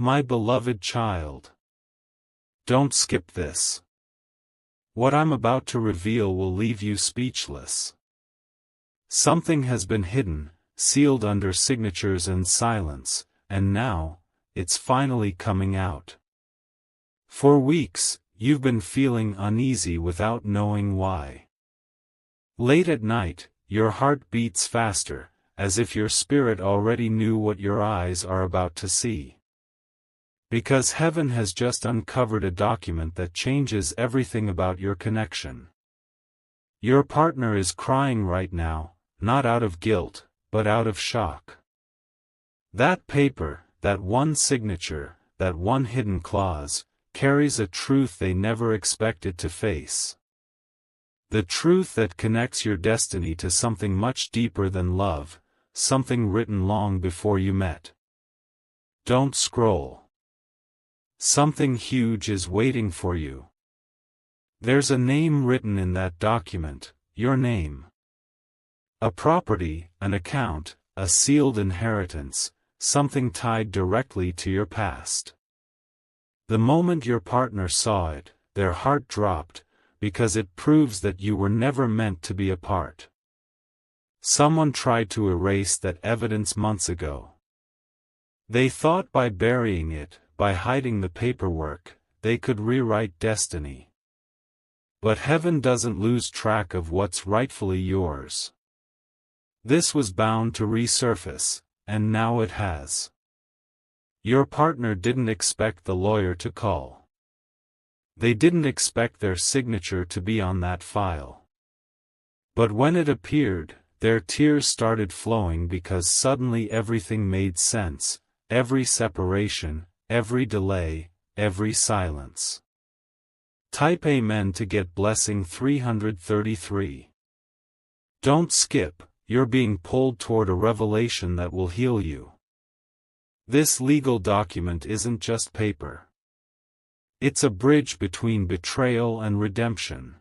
My beloved child. Don't skip this. What I'm about to reveal will leave you speechless. Something has been hidden, sealed under signatures and silence, and now, it's finally coming out. For weeks, you've been feeling uneasy without knowing why. Late at night, your heart beats faster, as if your spirit already knew what your eyes are about to see. Because heaven has just uncovered a document that changes everything about your connection. Your partner is crying right now, not out of guilt, but out of shock. That paper, that one signature, that one hidden clause, carries a truth they never expected to face. The truth that connects your destiny to something much deeper than love, something written long before you met. Don't scroll. Something huge is waiting for you. There's a name written in that document, your name. A property, an account, a sealed inheritance, something tied directly to your past. The moment your partner saw it, their heart dropped, because it proves that you were never meant to be apart. Someone tried to erase that evidence months ago. They thought by burying it, by hiding the paperwork, they could rewrite destiny. But heaven doesn't lose track of what's rightfully yours. This was bound to resurface, and now it has. Your partner didn't expect the lawyer to call. They didn't expect their signature to be on that file. But when it appeared, their tears started flowing because suddenly everything made sense, every separation, every delay, every silence. Type Amen to get blessing 333. Don't skip, you're being pulled toward a revelation that will heal you. This legal document isn't just paper. It's a bridge between betrayal and redemption.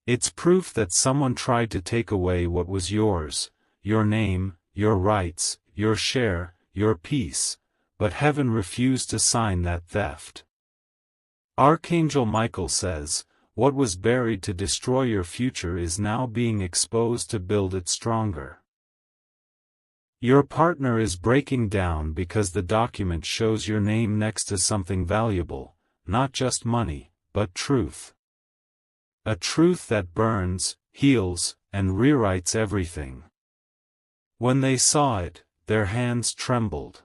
It's proof that someone tried to take away what was yours, your name, your rights, your share, your peace, but heaven refused to sign that theft. Archangel Michael says, what was buried to destroy your future is now being exposed to build it stronger. Your partner is breaking down because the document shows your name next to something valuable, not just money, but truth. A truth that burns, heals, and rewrites everything. When they saw it, their hands trembled.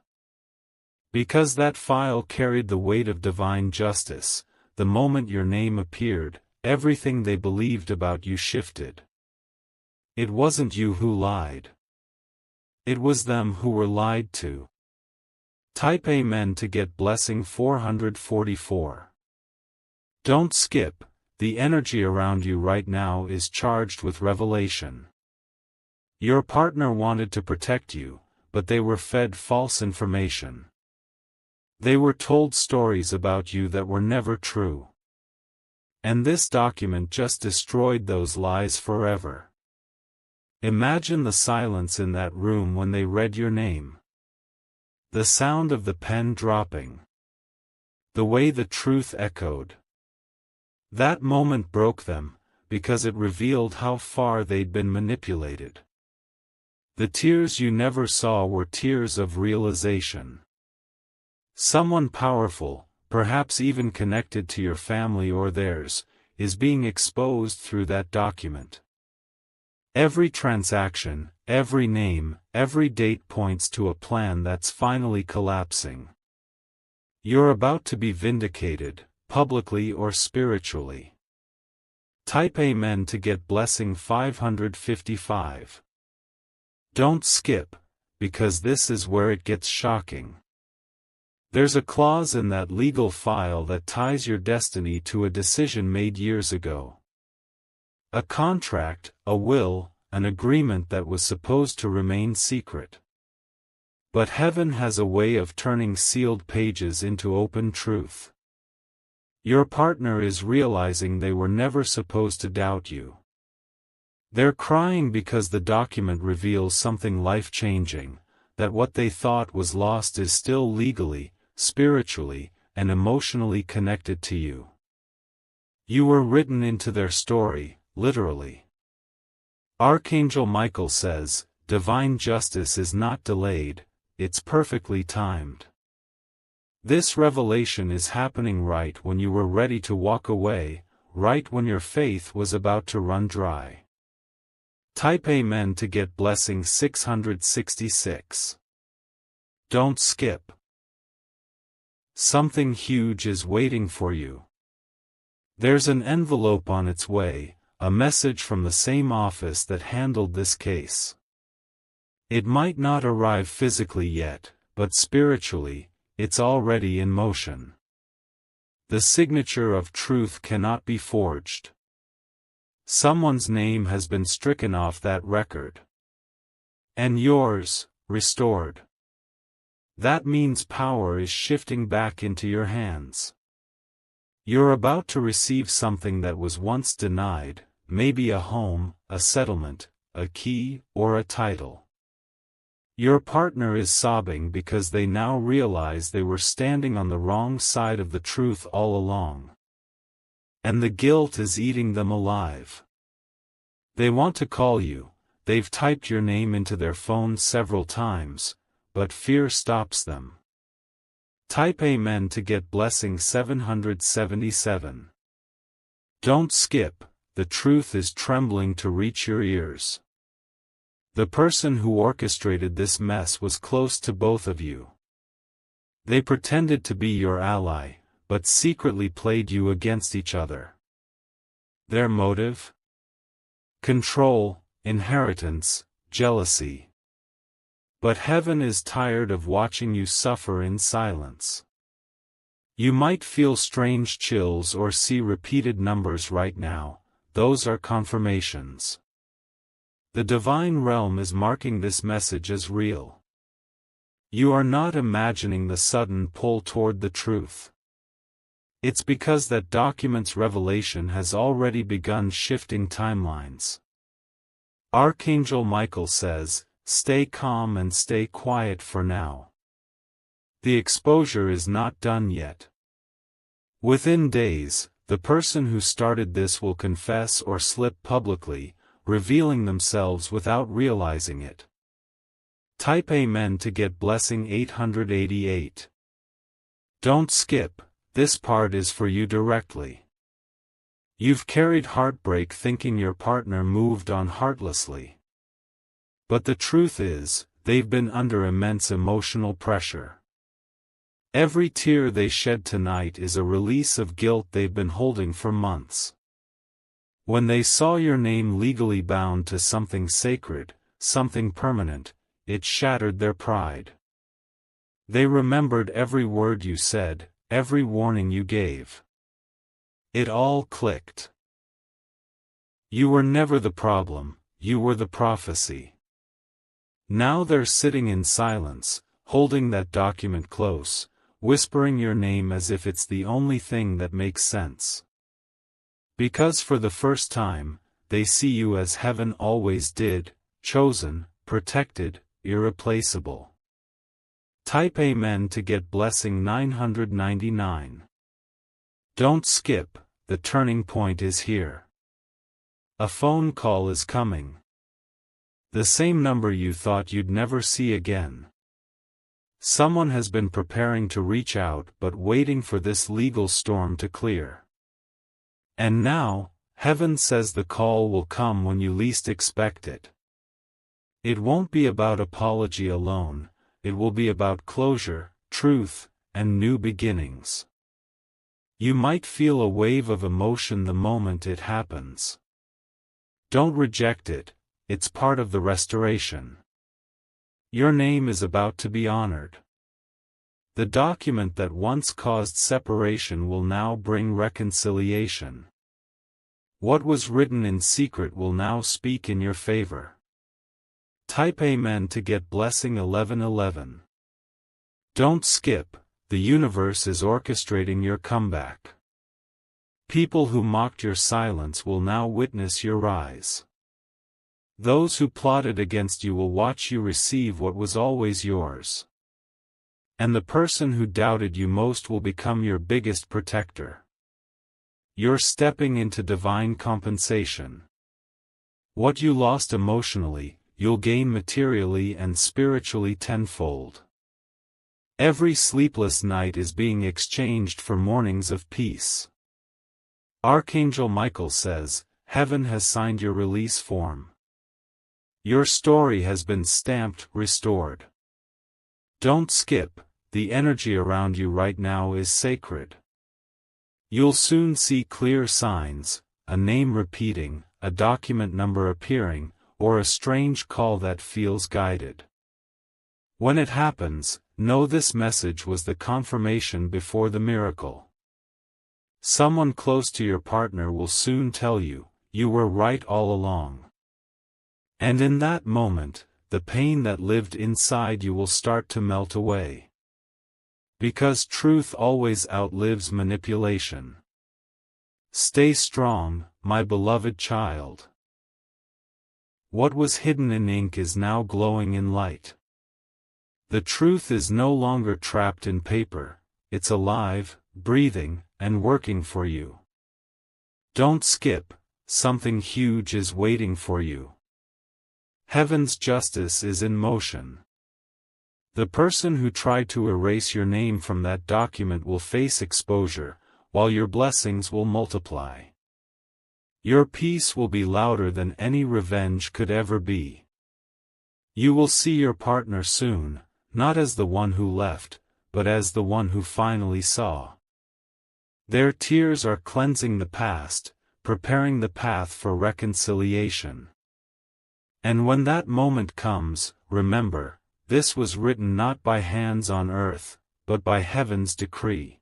Because that file carried the weight of divine justice, the moment your name appeared, everything they believed about you shifted. It wasn't you who lied. It was them who were lied to. Type Amen to get blessing 444. Don't skip, the energy around you right now is charged with revelation. Your partner wanted to protect you, but they were fed false information. They were told stories about you that were never true. And this document just destroyed those lies forever. Imagine the silence in that room when they read your name. The sound of the pen dropping. The way the truth echoed. That moment broke them, because it revealed how far they'd been manipulated. The tears you never saw were tears of realization. Someone powerful, perhaps even connected to your family or theirs, is being exposed through that document. Every transaction, every name, every date points to a plan that's finally collapsing. You're about to be vindicated, publicly or spiritually. Type Amen to get blessing 555. Don't skip, because this is where it gets shocking. There's a clause in that legal file that ties your destiny to a decision made years ago. A contract, a will, an agreement that was supposed to remain secret. But heaven has a way of turning sealed pages into open truth. Your partner is realizing they were never supposed to doubt you. They're crying because the document reveals something life-changing, that what they thought was lost is still legally, spiritually, and emotionally connected to you. You were written into their story, literally. Archangel Michael says, divine justice is not delayed, it's perfectly timed. This revelation is happening right when you were ready to walk away, right when your faith was about to run dry. Type Amen to get blessing 666. Don't skip. Something huge is waiting for you. There's an envelope on its way, a message from the same office that handled this case. It might not arrive physically yet, but spiritually, it's already in motion. The signature of truth cannot be forged. Someone's name has been stricken off that record. And yours, restored. That means power is shifting back into your hands. You're about to receive something that was once denied, maybe a home, a settlement, a key, or a title. Your partner is sobbing because they now realize they were standing on the wrong side of the truth all along. And the guilt is eating them alive. They want to call you, they've typed your name into their phone several times, but fear stops them. Type Amen to get blessing 777. Don't skip, the truth is trembling to reach your ears. The person who orchestrated this mess was close to both of you. They pretended to be your ally, but secretly played you against each other. Their motive? Control, inheritance, jealousy. But heaven is tired of watching you suffer in silence. You might feel strange chills or see repeated numbers right now, those are confirmations. The divine realm is marking this message as real. You are not imagining the sudden pull toward the truth. It's because that document's revelation has already begun shifting timelines. Archangel Michael says, stay calm and stay quiet for now. The exposure is not done yet. Within days, the person who started this will confess or slip publicly, revealing themselves without realizing it. Type Amen to get blessing 888. Don't skip, this part is for you directly. You've carried heartbreak thinking your partner moved on heartlessly. But the truth is, they've been under immense emotional pressure. Every tear they shed tonight is a release of guilt they've been holding for months. When they saw your name legally bound to something sacred, something permanent, it shattered their pride. They remembered every word you said, every warning you gave. It all clicked. You were never the problem, you were the prophecy. Now they're sitting in silence, holding that document close, whispering your name as if it's the only thing that makes sense. Because for the first time, they see you as heaven always did, chosen, protected, irreplaceable. Type Amen to get blessing 999. Don't skip, the turning point is here. A phone call is coming. The same number you thought you'd never see again. Someone has been preparing to reach out but waiting for this legal storm to clear. And now, heaven says the call will come when you least expect it. It won't be about apology alone, it will be about closure, truth, and new beginnings. You might feel a wave of emotion the moment it happens. Don't reject it, it's part of the restoration. Your name is about to be honored. The document that once caused separation will now bring reconciliation. What was written in secret will now speak in your favor. Type Amen to get blessing 1111. Don't skip, the universe is orchestrating your comeback. People who mocked your silence will now witness your rise. Those who plotted against you will watch you receive what was always yours. And the person who doubted you most will become your biggest protector. You're stepping into divine compensation. What you lost emotionally, you'll gain materially and spiritually tenfold. Every sleepless night is being exchanged for mornings of peace. Archangel Michael says, "Heaven has signed your release form. Your story has been stamped, restored. Don't skip, the energy around you right now is sacred. You'll soon see clear signs, a name repeating, a document number appearing, or a strange call that feels guided. When it happens, know this message was the confirmation before the miracle. Someone close to your partner will soon tell you, you were right all along. And in that moment, the pain that lived inside you will start to melt away. Because truth always outlives manipulation. Stay strong, my beloved child. What was hidden in ink is now glowing in light. The truth is no longer trapped in paper, it's alive, breathing, and working for you. Don't skip, something huge is waiting for you. Heaven's justice is in motion. The person who tried to erase your name from that document will face exposure, while your blessings will multiply. Your peace will be louder than any revenge could ever be. You will see your partner soon, not as the one who left, but as the one who finally saw. Their tears are cleansing the past, preparing the path for reconciliation. And when that moment comes, remember, this was written not by hands on earth, but by heaven's decree.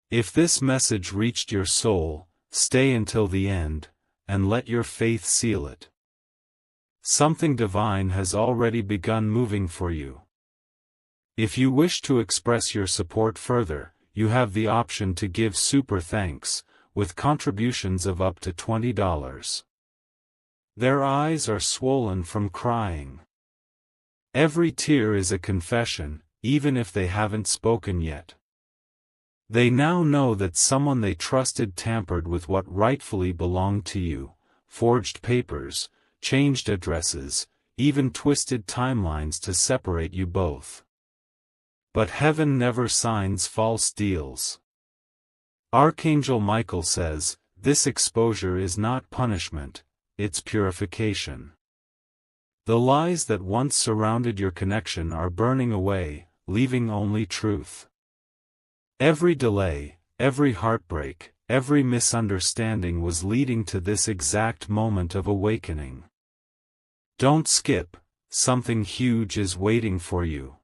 If this message reached your soul, stay until the end, and let your faith seal it. Something divine has already begun moving for you. If you wish to express your support further, you have the option to give super thanks, with contributions of up to $20. Their eyes are swollen from crying. Every tear is a confession, even if they haven't spoken yet. They now know that someone they trusted tampered with what rightfully belonged to you, forged papers, changed addresses, even twisted timelines to separate you both. But heaven never signs false deals. Archangel Michael says, this exposure is not punishment, it's purification. The lies that once surrounded your connection are burning away, leaving only truth. Every delay, every heartbreak, every misunderstanding was leading to this exact moment of awakening. Don't skip, something huge is waiting for you.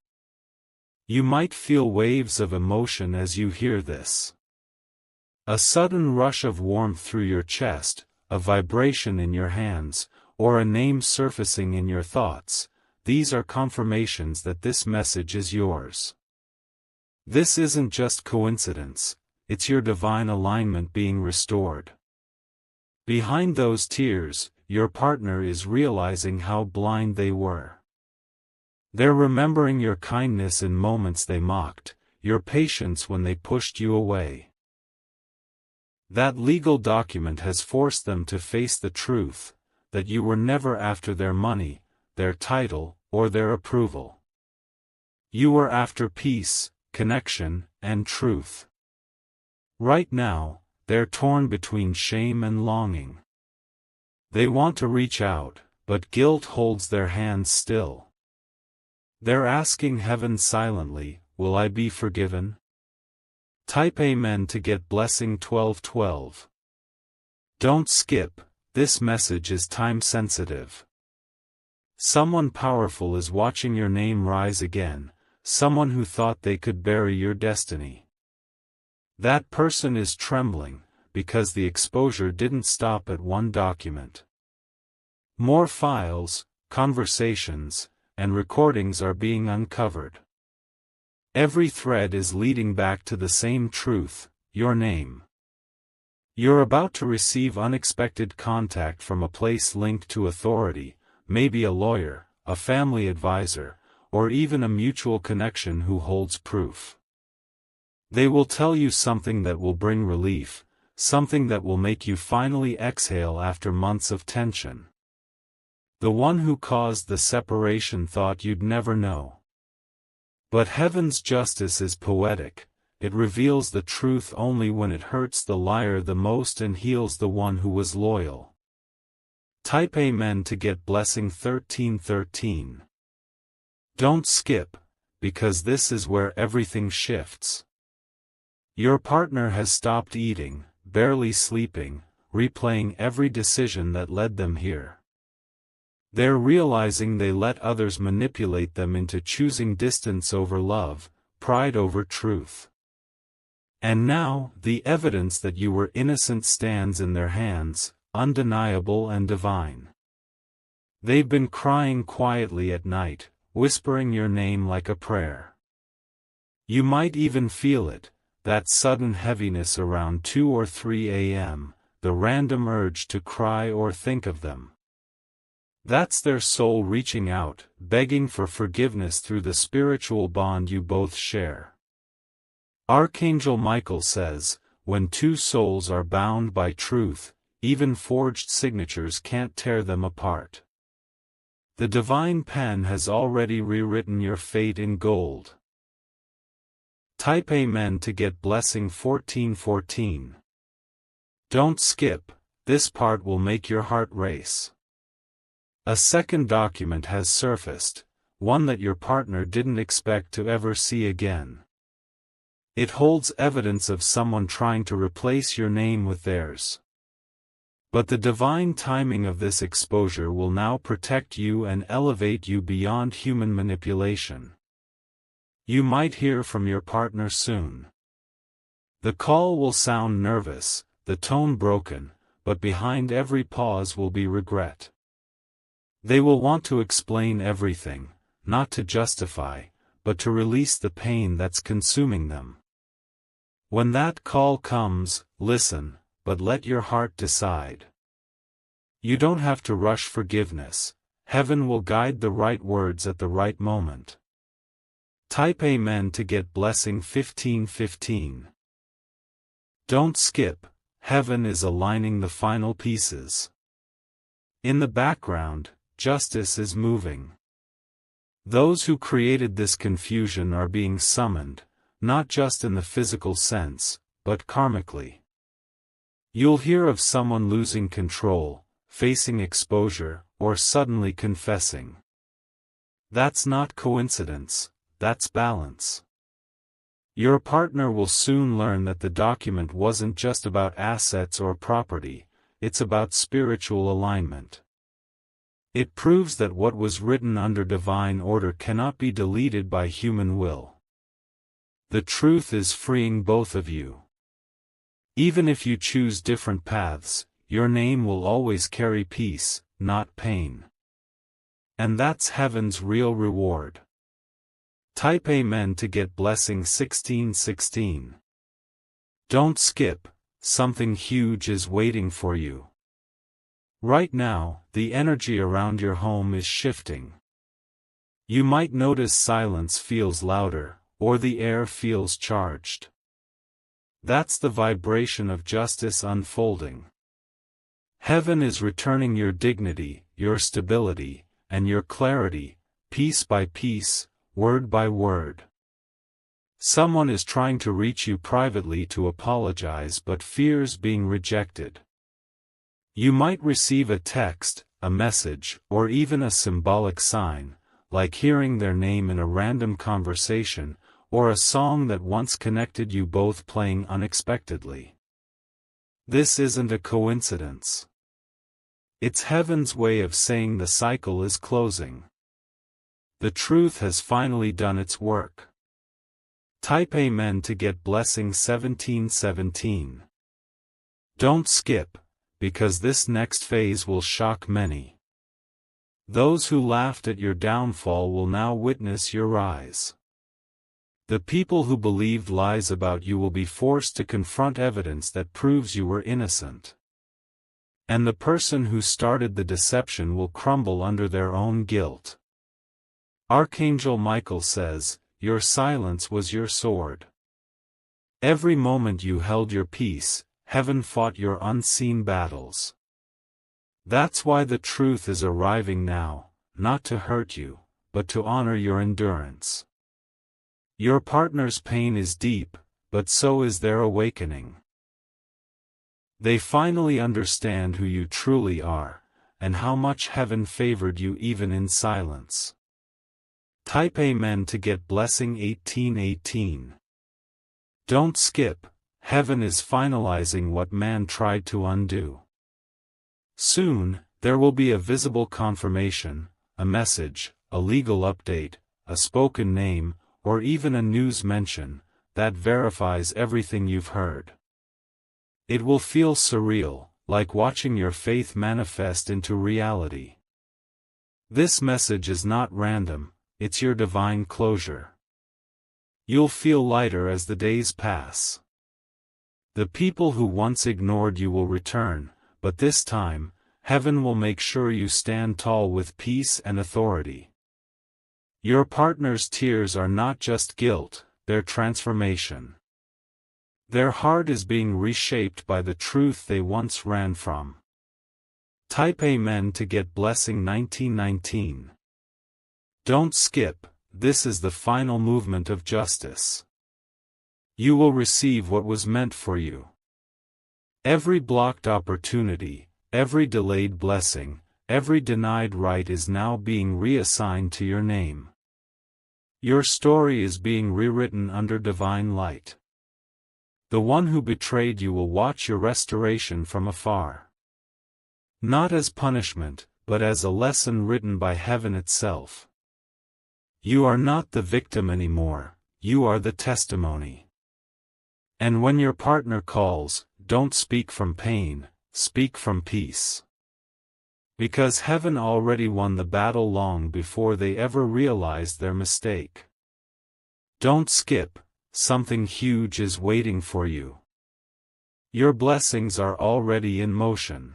You might feel waves of emotion as you hear this. A sudden rush of warmth through your chest, a vibration in your hands, or a name surfacing in your thoughts. These are confirmations that this message is yours. This isn't just coincidence, it's your divine alignment being restored. Behind those tears, your partner is realizing how blind they were. They're remembering your kindness in moments they mocked, your patience when they pushed you away. That legal document has forced them to face the truth, that you were never after their money, their title, or their approval. You were after peace, connection, and truth. Right now, they're torn between shame and longing. They want to reach out, but guilt holds their hands still. They're asking heaven silently, will I be forgiven? Type Amen to get blessing 1212. Don't skip, this message is time sensitive. Someone powerful is watching your name rise again, someone who thought they could bury your destiny. That person is trembling, because the exposure didn't stop at one document. More files, conversations, and recordings are being uncovered. Every thread is leading back to the same truth, your name. You're about to receive unexpected contact from a place linked to authority, maybe a lawyer, a family advisor, or even a mutual connection who holds proof. They will tell you something that will bring relief, something that will make you finally exhale after months of tension. The one who caused the separation thought you'd never know. But heaven's justice is poetic. It reveals the truth only when it hurts the liar the most and heals the one who was loyal. Type Amen to get blessing 1313. Don't skip, because this is where everything shifts. Your partner has stopped eating, barely sleeping, replaying every decision that led them here. They're realizing they let others manipulate them into choosing distance over love, pride over truth. And now, the evidence that you were innocent stands in their hands, undeniable and divine. They've been crying quietly at night, whispering your name like a prayer. You might even feel it, that sudden heaviness around 2 or 3 a.m., the random urge to cry or think of them. That's their soul reaching out, begging for forgiveness through the spiritual bond you both share. Archangel Michael says, when two souls are bound by truth, even forged signatures can't tear them apart. The divine pen has already rewritten your fate in gold. Type Amen to get blessing 1414. Don't skip, this part will make your heart race. A second document has surfaced, one that your partner didn't expect to ever see again. It holds evidence of someone trying to replace your name with theirs. But the divine timing of this exposure will now protect you and elevate you beyond human manipulation. You might hear from your partner soon. The call will sound nervous, the tone broken, but behind every pause will be regret. They will want to explain everything, not to justify, but to release the pain that's consuming them. When that call comes, listen, but let your heart decide. You don't have to rush forgiveness. Heaven will guide the right words at the right moment. Type Amen to get blessing 1515. Don't skip, heaven is aligning the final pieces. In the background, justice is moving. Those who created this confusion are being summoned, not just in the physical sense, but karmically. You'll hear of someone losing control, facing exposure, or suddenly confessing. That's not coincidence, that's balance. Your partner will soon learn that the document wasn't just about assets or property, it's about spiritual alignment. It proves that what was written under divine order cannot be deleted by human will. The truth is freeing both of you. Even if you choose different paths, your name will always carry peace, not pain. And that's heaven's real reward. Type Amen to get blessing 1616. Don't skip, something huge is waiting for you. Right now, the energy around your home is shifting. You might notice silence feels louder, or the air feels charged. That's the vibration of justice unfolding. Heaven is returning your dignity, your stability, and your clarity, piece by piece, word by word. Someone is trying to reach you privately to apologize but fears being rejected. You might receive a text, a message, or even a symbolic sign, like hearing their name in a random conversation, or a song that once connected you both playing unexpectedly. This isn't a coincidence. It's heaven's way of saying the cycle is closing. The truth has finally done its work. Type Amen to get blessing 1717. Don't skip, because this next phase will shock many. Those who laughed at your downfall will now witness your rise. The people who believed lies about you will be forced to confront evidence that proves you were innocent. And the person who started the deception will crumble under their own guilt. Archangel Michael says, your silence was your sword. Every moment you held your peace, heaven fought your unseen battles. That's why the truth is arriving now, not to hurt you, but to honor your endurance. Your partner's pain is deep, but so is their awakening. They finally understand who you truly are, and how much heaven favored you even in silence. Type Amen to get blessing 1818. Don't skip, heaven is finalizing what man tried to undo. Soon, there will be a visible confirmation, a message, a legal update, a spoken name, or even a news mention, that verifies everything you've heard. It will feel surreal, like watching your faith manifest into reality. This message is not random, it's your divine closure. You'll feel lighter as the days pass. The people who once ignored you will return, but this time, heaven will make sure you stand tall with peace and authority. Your partner's tears are not just guilt, they're transformation. Their heart is being reshaped by the truth they once ran from. Type Amen to get blessing 1919. Don't skip, this is the final movement of justice. You will receive what was meant for you. Every blocked opportunity, every delayed blessing, every denied right is now being reassigned to your name. Your story is being rewritten under divine light. The one who betrayed you will watch your restoration from afar. Not as punishment, but as a lesson written by heaven itself. You are not the victim anymore, you are the testimony. And when your partner calls, don't speak from pain, speak from peace. Because heaven already won the battle long before they ever realized their mistake. Don't skip, something huge is waiting for you. Your blessings are already in motion.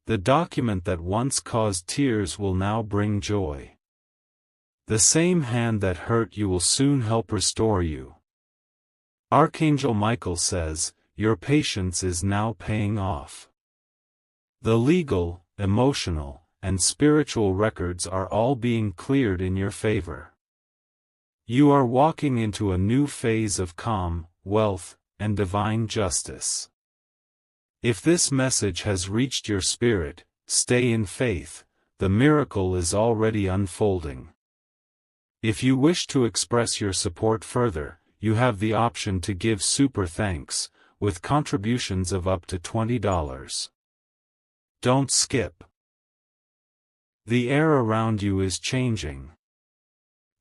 The document that once caused tears will now bring joy. The same hand that hurt you will soon help restore you. Archangel Michael says, your patience is now paying off. The legal, emotional, and spiritual records are all being cleared in your favor. You are walking into a new phase of calm, wealth, and divine justice. If this message has reached your spirit, stay in faith, the miracle is already unfolding. If you wish to express your support further, you have the option to give super thanks, with contributions of up to $20. Don't skip. The air around you is changing.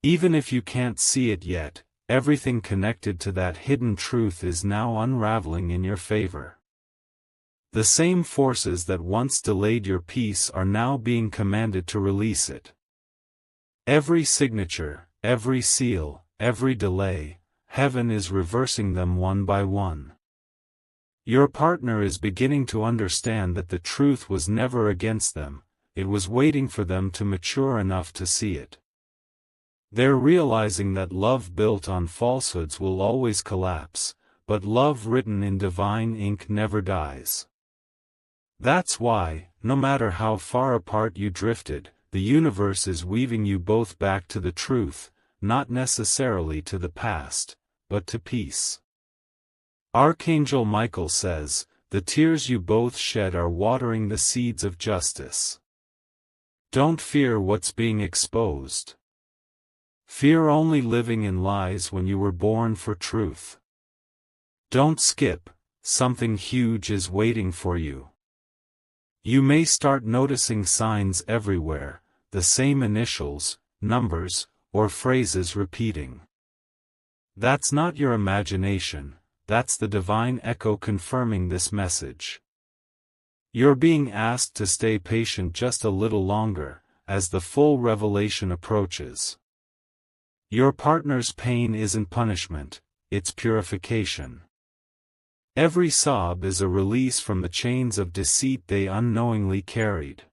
Even if you can't see it yet, everything connected to that hidden truth is now unraveling in your favor. The same forces that once delayed your peace are now being commanded to release it. Every signature, every seal, every delay, heaven is reversing them one by one. Your partner is beginning to understand that the truth was never against them, it was waiting for them to mature enough to see it. They're realizing that love built on falsehoods will always collapse, but love written in divine ink never dies. That's why, no matter how far apart you drifted, the universe is weaving you both back to the truth, not necessarily to the past, but to peace. Archangel Michael says, the tears you both shed are watering the seeds of justice. Don't fear what's being exposed. Fear only living in lies when you were born for truth. Don't skip, something huge is waiting for you. You may start noticing signs everywhere, the same initials, numbers, or phrases repeating. That's not your imagination, that's the divine echo confirming this message. You're being asked to stay patient just a little longer, as the full revelation approaches. Your partner's pain isn't punishment, it's purification. Every sob is a release from the chains of deceit they unknowingly carried.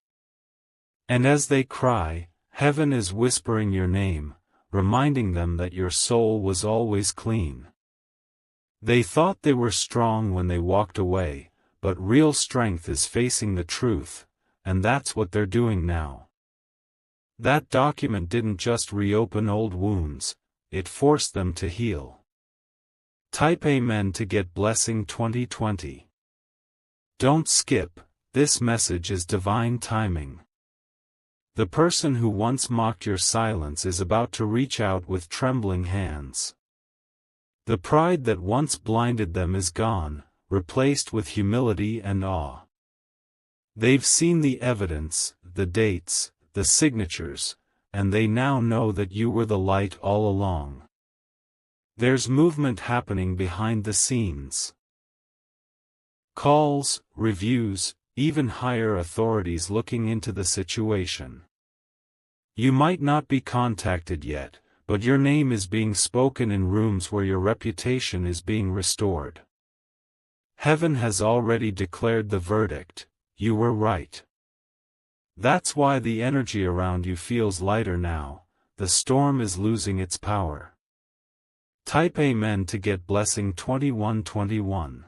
And as they cry, Heaven is whispering your name, reminding them that your soul was always clean. They thought they were strong when they walked away, but real strength is facing the truth, and that's what they're doing now. That document didn't just reopen old wounds, it forced them to heal. Type Amen to get Blessing 2020. Don't skip, this message is divine timing. The person who once mocked your silence is about to reach out with trembling hands. The pride that once blinded them is gone, replaced with humility and awe. They've seen the evidence, the dates, the signatures, and they now know that you were the light all along. There's movement happening behind the scenes. Calls, reviews, even higher authorities looking into the situation. You might not be contacted yet, but your name is being spoken in rooms where your reputation is being restored. Heaven has already declared the verdict, you were right. That's why the energy around you feels lighter now, the storm is losing its power. Type Amen to get Blessing 2121.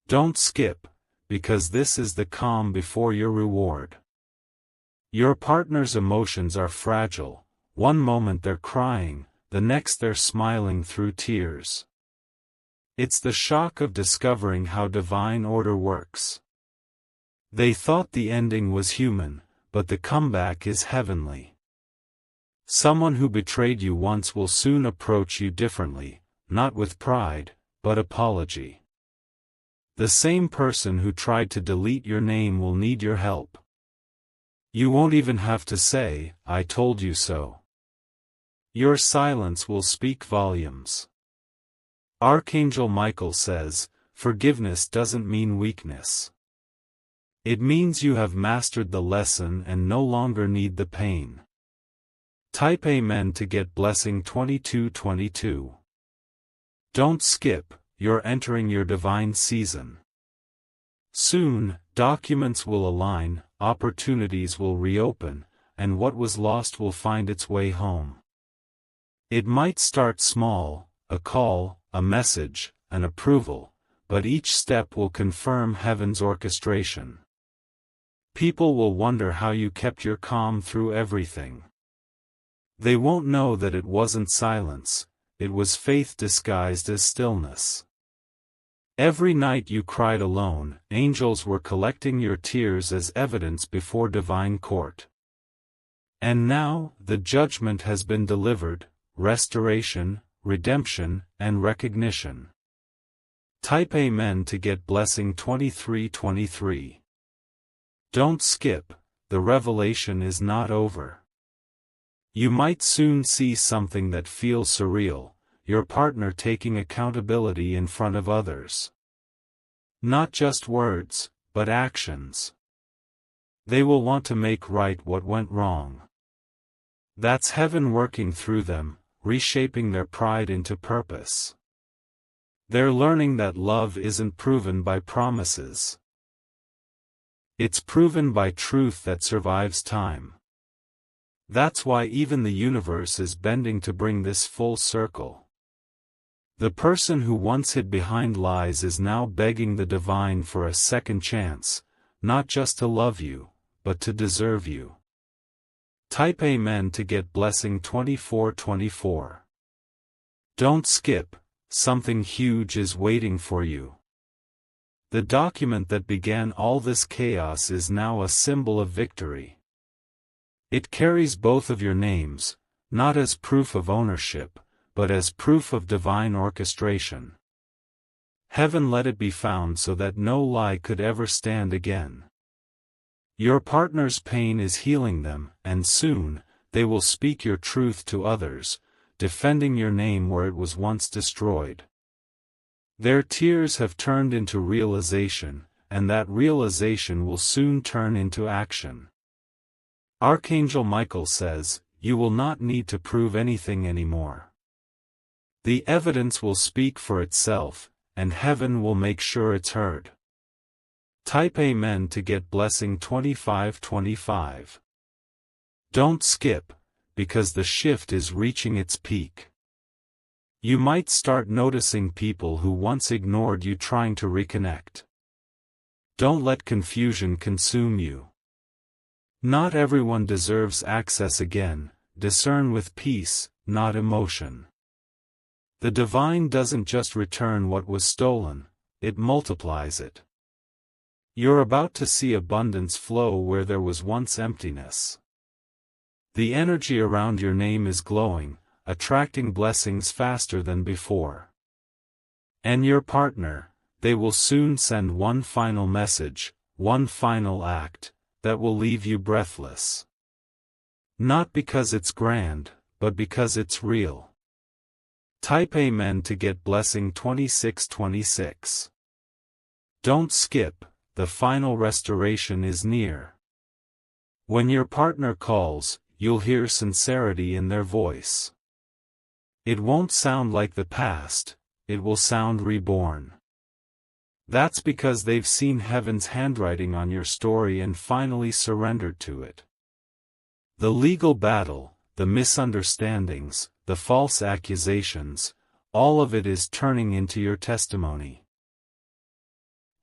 Don't skip, because this is the calm before your reward. Your partner's emotions are fragile, one moment they're crying, the next they're smiling through tears. It's the shock of discovering how divine order works. They thought the ending was human, but the comeback is heavenly. Someone who betrayed you once will soon approach you differently, not with pride, but apology. The same person who tried to delete your name will need your help. You won't even have to say, "I told you so." Your silence will speak volumes. Archangel Michael says, forgiveness doesn't mean weakness. It means you have mastered the lesson and no longer need the pain. Type Amen to get Blessing 2222. Don't skip, you're entering your divine season. Soon, documents will align, opportunities will reopen, and what was lost will find its way home. It might start small, a call, a message, an approval, but each step will confirm heaven's orchestration. People will wonder how you kept your calm through everything. They won't know that it wasn't silence, it was faith disguised as stillness. Every night you cried alone, angels were collecting your tears as evidence before divine court. And now, the judgment has been delivered, restoration, redemption, and recognition. Type Amen to get Blessing 2323. Don't skip, the revelation is not over. You might soon see something that feels surreal, your partner taking accountability in front of others. Not just words, but actions. They will want to make right what went wrong. That's heaven working through them, reshaping their pride into purpose. They're learning that love isn't proven by promises. It's proven by truth that survives time. That's why even the universe is bending to bring this full circle. The person who once hid behind lies is now begging the divine for a second chance, not just to love you, but to deserve you. Type Amen to get Blessing 2424. Don't skip, something huge is waiting for you. The document that began all this chaos is now a symbol of victory. It carries both of your names, not as proof of ownership, but as proof of divine orchestration. Heaven let it be found so that no lie could ever stand again. Your partner's pain is healing them, and soon, they will speak your truth to others, defending your name where it was once destroyed. Their tears have turned into realization, and that realization will soon turn into action. Archangel Michael says, you will not need to prove anything anymore. The evidence will speak for itself, and heaven will make sure it's heard. Type Amen to get Blessing 2525. Don't skip, because the shift is reaching its peak. You might start noticing people who once ignored you trying to reconnect. Don't let confusion consume you. Not everyone deserves access again. Discern with peace, not emotion. The divine doesn't just return what was stolen, it multiplies it. You're about to see abundance flow where there was once emptiness. The energy around your name is glowing, attracting blessings faster than before. And your partner, they will soon send one final message, one final act, that will leave you breathless. Not because it's grand, but because it's real. Type Amen to get blessing 2626. Don't skip, the final restoration is near. When your partner calls, you'll hear sincerity in their voice. It won't sound like the past, it will sound reborn. That's because they've seen heaven's handwriting on your story and finally surrendered to it. The legal battle, the misunderstandings, the false accusations, all of it is turning into your testimony.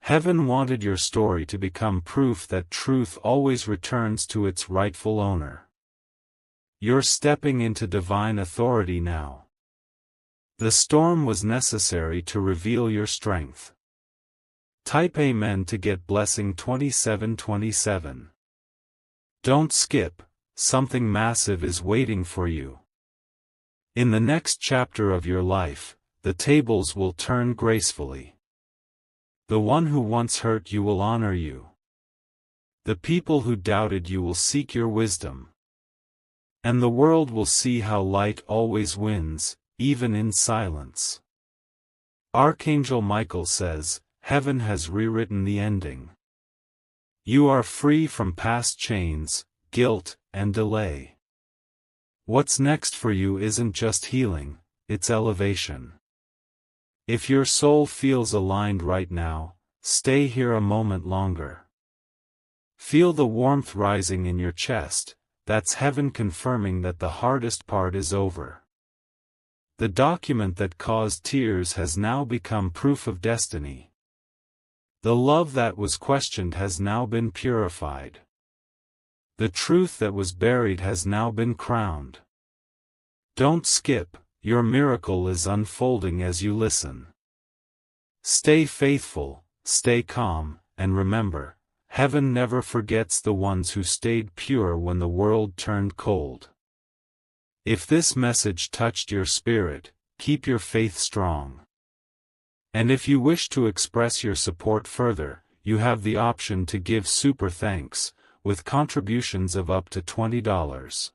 Heaven wanted your story to become proof that truth always returns to its rightful owner. You're stepping into divine authority now. The storm was necessary to reveal your strength. Type Amen to get blessing 2727. Don't skip, something massive is waiting for you. In the next chapter of your life, the tables will turn gracefully. The one who once hurt you will honor you. The people who doubted you will seek your wisdom. And the world will see how light always wins, even in silence. Archangel Michael says, Heaven has rewritten the ending. You are free from past chains, guilt, and delay. What's next for you isn't just healing, it's elevation. If your soul feels aligned right now, stay here a moment longer. Feel the warmth rising in your chest, that's heaven confirming that the hardest part is over. The document that caused tears has now become proof of destiny. The love that was questioned has now been purified. The truth that was buried has now been crowned. Don't skip, your miracle is unfolding as you listen. Stay faithful, stay calm, and remember, heaven never forgets the ones who stayed pure when the world turned cold. If this message touched your spirit, keep your faith strong. And if you wish to express your support further, you have the option to give super thanks, with contributions of up to $20.